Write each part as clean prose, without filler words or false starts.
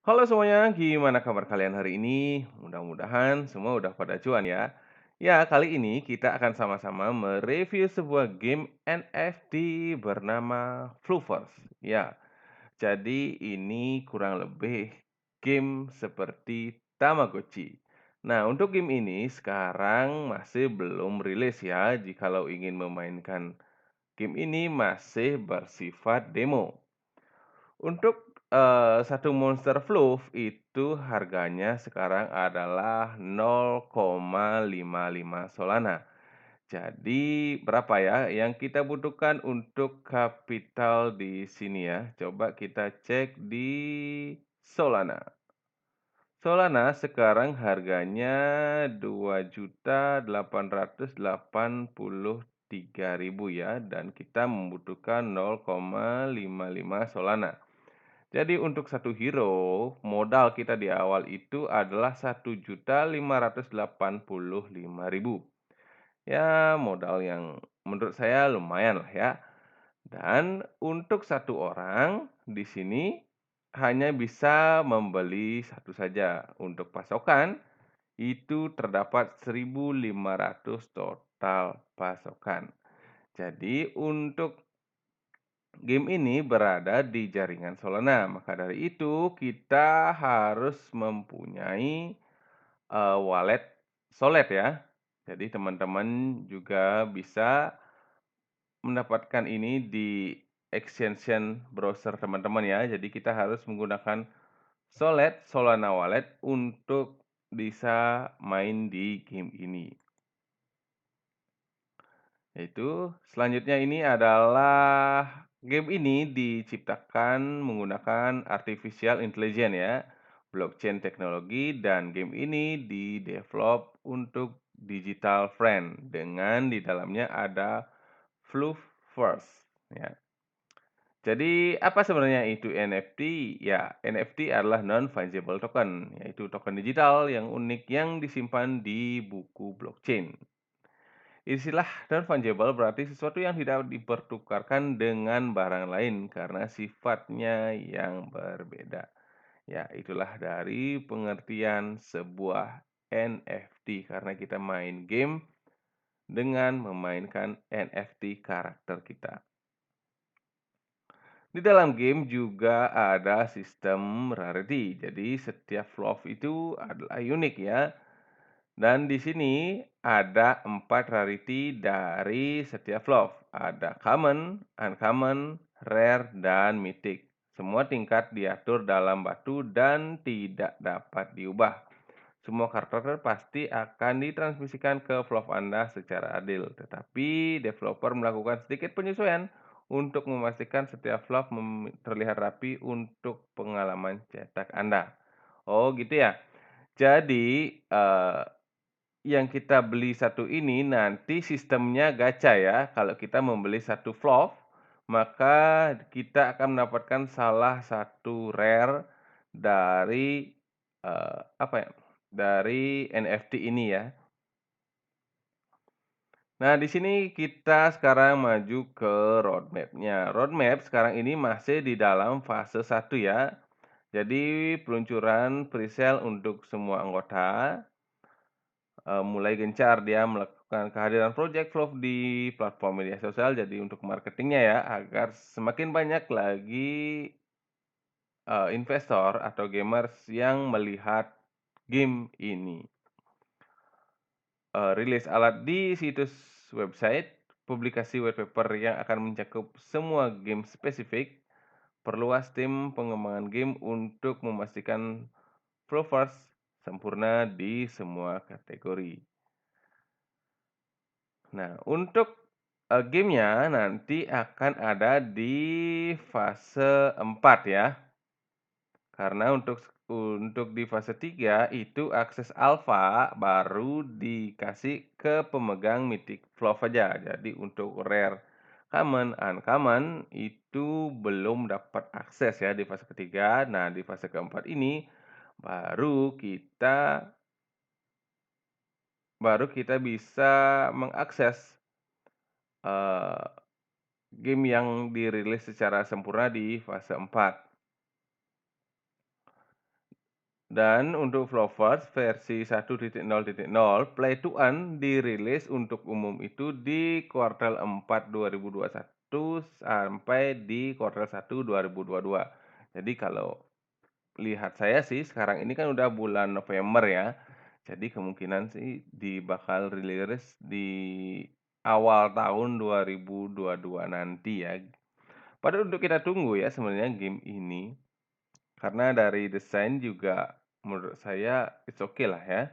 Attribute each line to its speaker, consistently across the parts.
Speaker 1: Halo semuanya, gimana kabar kalian hari ini? Mudah-mudahan semua udah pada cuan ya. Ya, kali ini kita akan sama-sama mereview sebuah game NFT bernama Fluffers. Ya, jadi ini kurang lebih game seperti Tamagotchi. Nah, untuk game ini sekarang masih belum rilis ya. Jikalau ingin memainkan game ini masih bersifat demo. Untuk, satu monster fluff itu harganya sekarang adalah 0,55 Solana. Jadi berapa ya yang kita butuhkan untuk kapital di sini ya? Coba kita cek di Solana. Solana sekarang harganya 2.883.000 ya, dan kita membutuhkan 0,55 Solana. Jadi untuk satu hero, modal kita di awal itu adalah 1.585.000. Ya, modal yang menurut saya lumayan lah ya. Dan untuk satu orang di sini hanya bisa membeli satu saja. Untuk pasokan itu terdapat 1.500 total pasokan. Jadi untuk game ini berada di jaringan Solana. Maka dari itu kita harus mempunyai wallet Solid ya. Jadi teman-teman juga bisa mendapatkan ini di extension browser teman-teman ya. Jadi kita harus menggunakan Solid, Solana Wallet untuk bisa main di game ini. Yaitu selanjutnya ini adalah game ini diciptakan menggunakan artificial intelligence ya, blockchain teknologi, dan game ini di-develop untuk digital friend dengan di dalamnya ada Fluffverse ya. Jadi apa sebenarnya itu NFT? Ya, NFT adalah non-fungible token, yaitu token digital yang unik yang disimpan di buku blockchain. Istilah non-fungible berarti sesuatu yang tidak dipertukarkan dengan barang lain karena sifatnya yang berbeda. Ya, itulah dari pengertian sebuah NFT karena kita main game dengan memainkan NFT karakter kita. Di dalam game juga ada sistem rarity. Jadi setiap fluff itu adalah unik ya. Dan di sini ada 4 rarity dari setiap fluff. Ada common, uncommon, rare, dan mythic. Semua tingkat diatur dalam batu dan tidak dapat diubah. Semua karakter pasti akan ditransmisikan ke fluff Anda secara adil. Tetapi developer melakukan sedikit penyesuaian untuk memastikan setiap fluff terlihat rapi untuk pengalaman cetak Anda. Oh gitu ya. Jadi, yang kita beli satu ini nanti sistemnya gacha ya. Kalau kita membeli satu fluff, maka kita akan mendapatkan salah satu rare dari, apa ya, dari NFT ini ya. Nah, di sini kita sekarang maju ke roadmap-nya. Roadmap sekarang ini masih di dalam fase 1 ya. Jadi peluncuran presale untuk semua anggota. Mulai gencar dia melakukan kehadiran project vlog di platform media sosial, jadi untuk marketingnya ya, agar semakin banyak lagi, investor atau gamers yang melihat game ini. Rilis alat di situs website, publikasi white paper yang akan mencakup semua game spesifik, perluas tim pengembangan game untuk memastikan Flowverse sempurna di semua kategori. Nah, untuk, gamenya nanti akan ada di fase 4 ya. Karena untuk di fase 3 itu akses alfa baru dikasih ke pemegang Mythic Fluff aja. Jadi untuk rare, common, uncommon itu belum dapat akses ya di fase ketiga. Nah, di fase keempat ini baru kita baru kita bisa mengakses, eee game yang dirilis secara sempurna di fase 4. Dan untuk Flowverse versi 1.0.0 Play to Earn dirilis untuk umum itu di kuartal 4 2021 sampai di kuartal 1 2022. Jadi kalau lihat saya sih sekarang ini kan udah bulan November ya. Jadi kemungkinan sih bakal rilis di awal tahun 2022 nanti ya. Padahal untuk kita tunggu ya sebenarnya game ini. Karena dari desain juga menurut saya it's okay lah ya.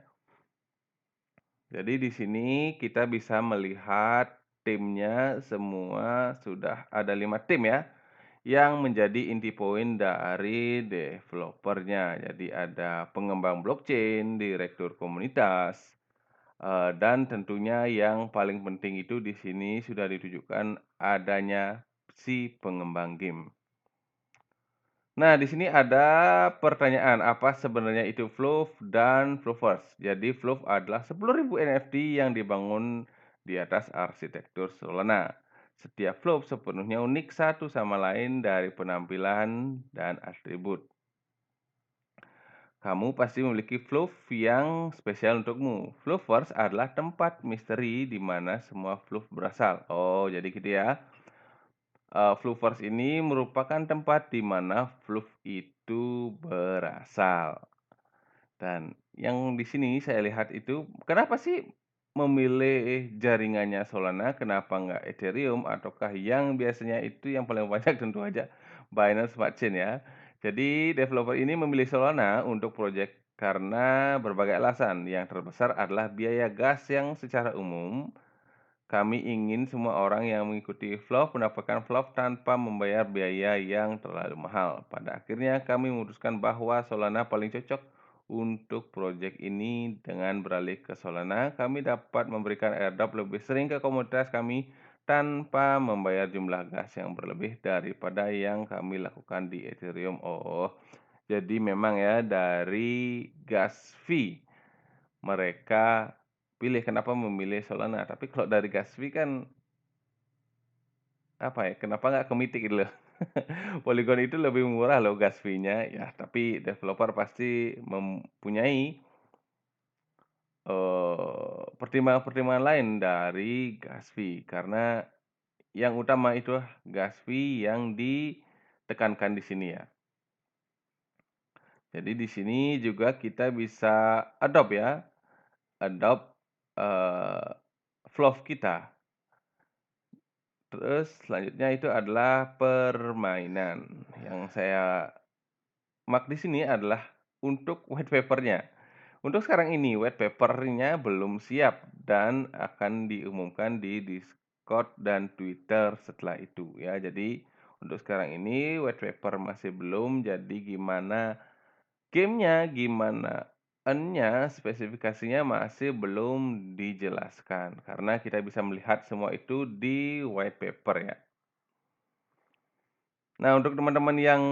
Speaker 1: Jadi di sini kita bisa melihat timnya semua sudah ada 5 tim ya, yang menjadi inti poin dari developernya. Jadi ada pengembang blockchain, direktur komunitas, dan tentunya yang paling penting itu di sini sudah ditunjukkan adanya si pengembang game. Nah, di sini ada pertanyaan, apa sebenarnya itu Fluff dan Fluffers? Jadi Fluff adalah 10.000 NFT yang dibangun di atas arsitektur Solana. Setiap Fluff sepenuhnya unik satu sama lain dari penampilan dan atribut. Kamu pasti memiliki Fluff yang spesial untukmu. Fluffers adalah tempat misteri di mana semua Fluff berasal. Oh, jadi gitu ya. Fluffers ini merupakan tempat di mana Fluff itu berasal. Dan yang di sini saya lihat itu, kenapa sih memilih jaringannya Solana, kenapa nggak Ethereum, ataukah yang biasanya itu yang paling banyak tentu aja Binance Smart Chain ya. Jadi developer ini memilih Solana untuk proyek karena berbagai alasan. Yang terbesar adalah biaya gas yang secara umum kami ingin semua orang yang mengikuti vlog mendapatkan vlog tanpa membayar biaya yang terlalu mahal. Pada akhirnya kami memutuskan bahwa Solana paling cocok untuk proyek ini. Dengan beralih ke Solana, kami dapat memberikan airdrop lebih sering ke komunitas kami tanpa membayar jumlah gas yang berlebih daripada yang kami lakukan di Ethereum. Oh, jadi memang ya dari gas fee mereka pilih kenapa memilih Solana. Tapi kalau dari Gasvi kan apa ya? Kenapa nggak ke Mythic gitu loh. Polygon itu lebih murah loh gas fee-nya ya, tapi developer pasti mempunyai pertimbangan-pertimbangan lain dari gas fee karena yang utama itu gas fee yang ditekankan di sini ya. Jadi di sini juga kita bisa adopt ya, adopt flow kita. Terus selanjutnya itu adalah permainan. Yang saya di sini adalah untuk white paper-nya. Untuk sekarang ini white paper-nya belum siap dan akan diumumkan di Discord dan Twitter setelah itu ya. Jadi untuk sekarang ini white paper masih belum, jadi gimana gamenya, gimana earn-nya, spesifikasinya masih belum dijelaskan karena kita bisa melihat semua itu di white paper ya. Nah, untuk teman-teman yang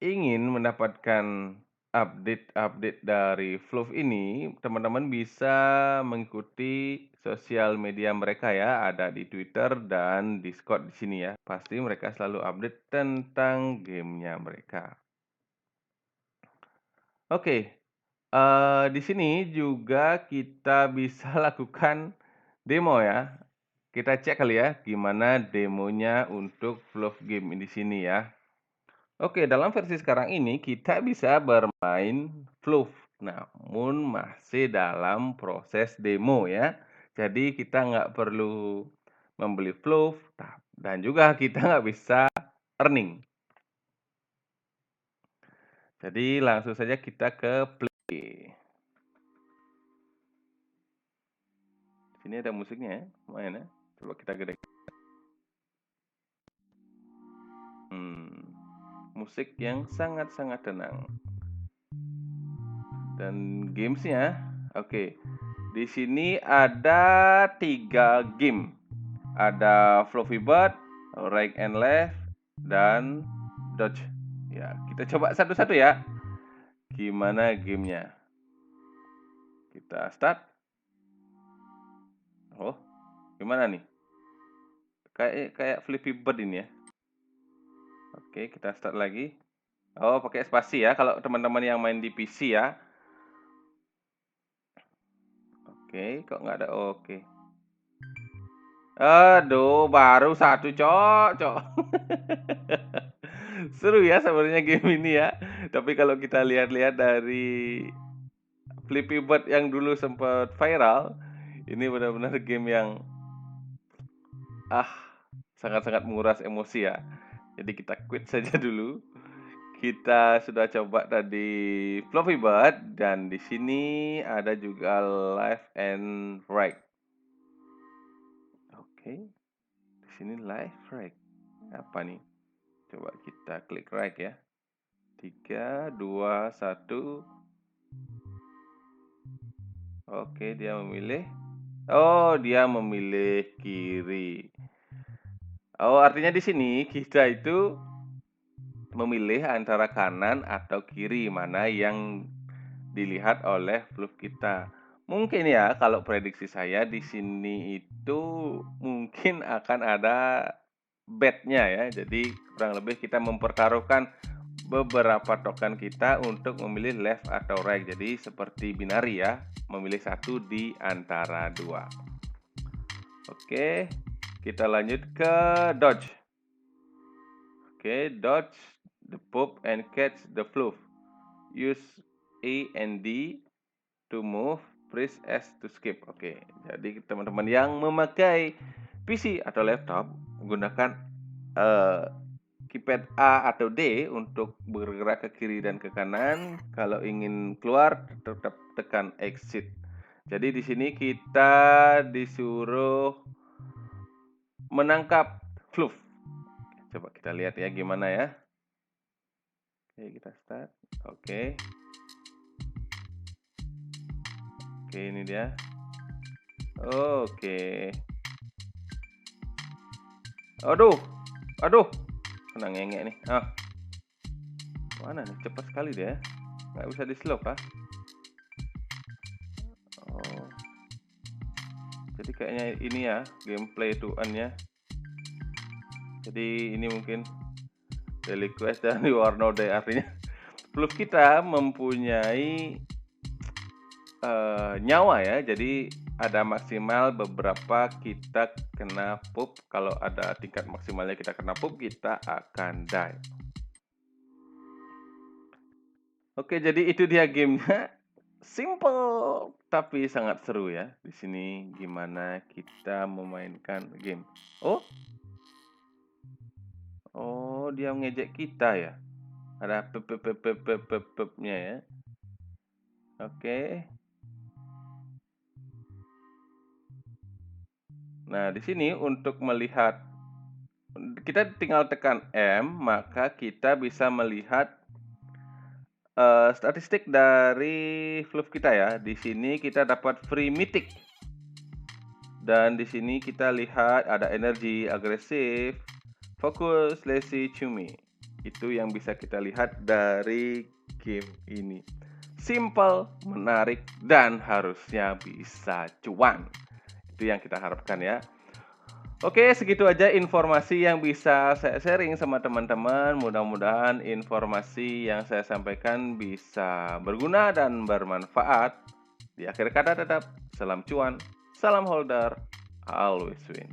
Speaker 1: ingin mendapatkan update-update dari Fluff ini, teman-teman bisa mengikuti sosial media mereka ya, ada di Twitter dan Discord di sini ya. Pasti mereka selalu update tentang gamenya mereka. Oke, di sini juga kita bisa lakukan demo ya. Kita cek kali ya gimana demonya untuk Fluff Game di sini ya. Oke, dalam versi sekarang ini kita bisa bermain Fluff, namun masih dalam proses demo ya. Jadi kita nggak perlu membeli Fluff dan juga kita nggak bisa earning. Jadi langsung saja kita ke play. Sini ada musiknya ya, lumayan ya. Coba kita gede. Musik yang sangat-sangat tenang. Dan gamesnya, oke. Di sini ada 3 game. Ada Fluffy Bird, Right and Left, dan Dodge. Ya, kita coba satu-satu ya. Gimana gamenya? Kita start. Oh, gimana nih? Kayak Flippy Bird ini ya. Oke, kita start lagi. Oh, pakai spasi ya, kalau teman-teman yang main di PC ya. Oke, kok nggak ada oke. Aduh, baru satu, Cok. Seru ya sebenarnya game ini ya. Tapi kalau kita lihat-lihat dari Flippy Bird yang dulu sempat viral, ini benar-benar game yang ah sangat-sangat menguras emosi ya. Jadi kita quit saja dulu. Kita sudah coba tadi Fluffy Bird dan di sini ada juga Live and Right. Oke, di sini Live Right. Apa nih? Coba kita klik right ya. 3, 2, 1. Oke, dia memilih. Oh, dia memilih kiri. Oh, artinya di sini kita itu memilih antara kanan atau kiri, mana yang dilihat oleh fluff kita. Mungkin ya, kalau prediksi saya di sini itu mungkin akan ada bet-nya ya. Jadi kurang lebih kita mempertaruhkan beberapa token kita untuk memilih left atau right. Jadi seperti binari ya, memilih satu di antara dua. Oke, kita lanjut ke dodge. Oke, dodge the poop and catch the fluff. Use A and D to move, press S to skip. Oke, jadi teman-teman yang memakai PC atau laptop menggunakan keypad A atau D untuk bergerak ke kiri dan ke kanan. Kalau ingin keluar, tetap tekan exit. Jadi di sini kita disuruh menangkap fluff. Coba kita lihat ya gimana ya. Oke, kita start. Oke. Oke, ini dia. Oke. Aduh. Aduh. Kena ngengek nih. Mana nih? Cepat sekali dia. Nggak bisa di slow kah? Oh. Jadi kayaknya ini ya, gameplay to earn ya. Jadi ini mungkin daily quest dan reward node artinya fluff kita mempunyai nyawa ya. Jadi ada maksimal beberapa kita kena pup. Kalau ada tingkat maksimalnya kita kena pup, kita akan die. Oke, jadi itu dia gamenya. Simple tapi sangat seru ya. Di sini gimana kita memainkan game. Oh, dia ngejek kita ya. Ada pep-nya ya. Oke. Nah, di sini untuk melihat kita tinggal tekan M, maka kita bisa melihat statistik dari fluff kita ya. Di sini kita dapat free mythic. Dan di sini kita lihat ada energi, agresif, fokus, lazy, cumi. Itu yang bisa kita lihat dari game ini. Simple, menarik, dan harusnya bisa cuan. Itu yang kita harapkan ya. Oke, segitu aja informasi yang bisa saya sharing sama teman-teman. Mudah-mudahan informasi yang saya sampaikan bisa berguna dan bermanfaat. Di akhir kata tetap, salam cuan, salam holder, always win.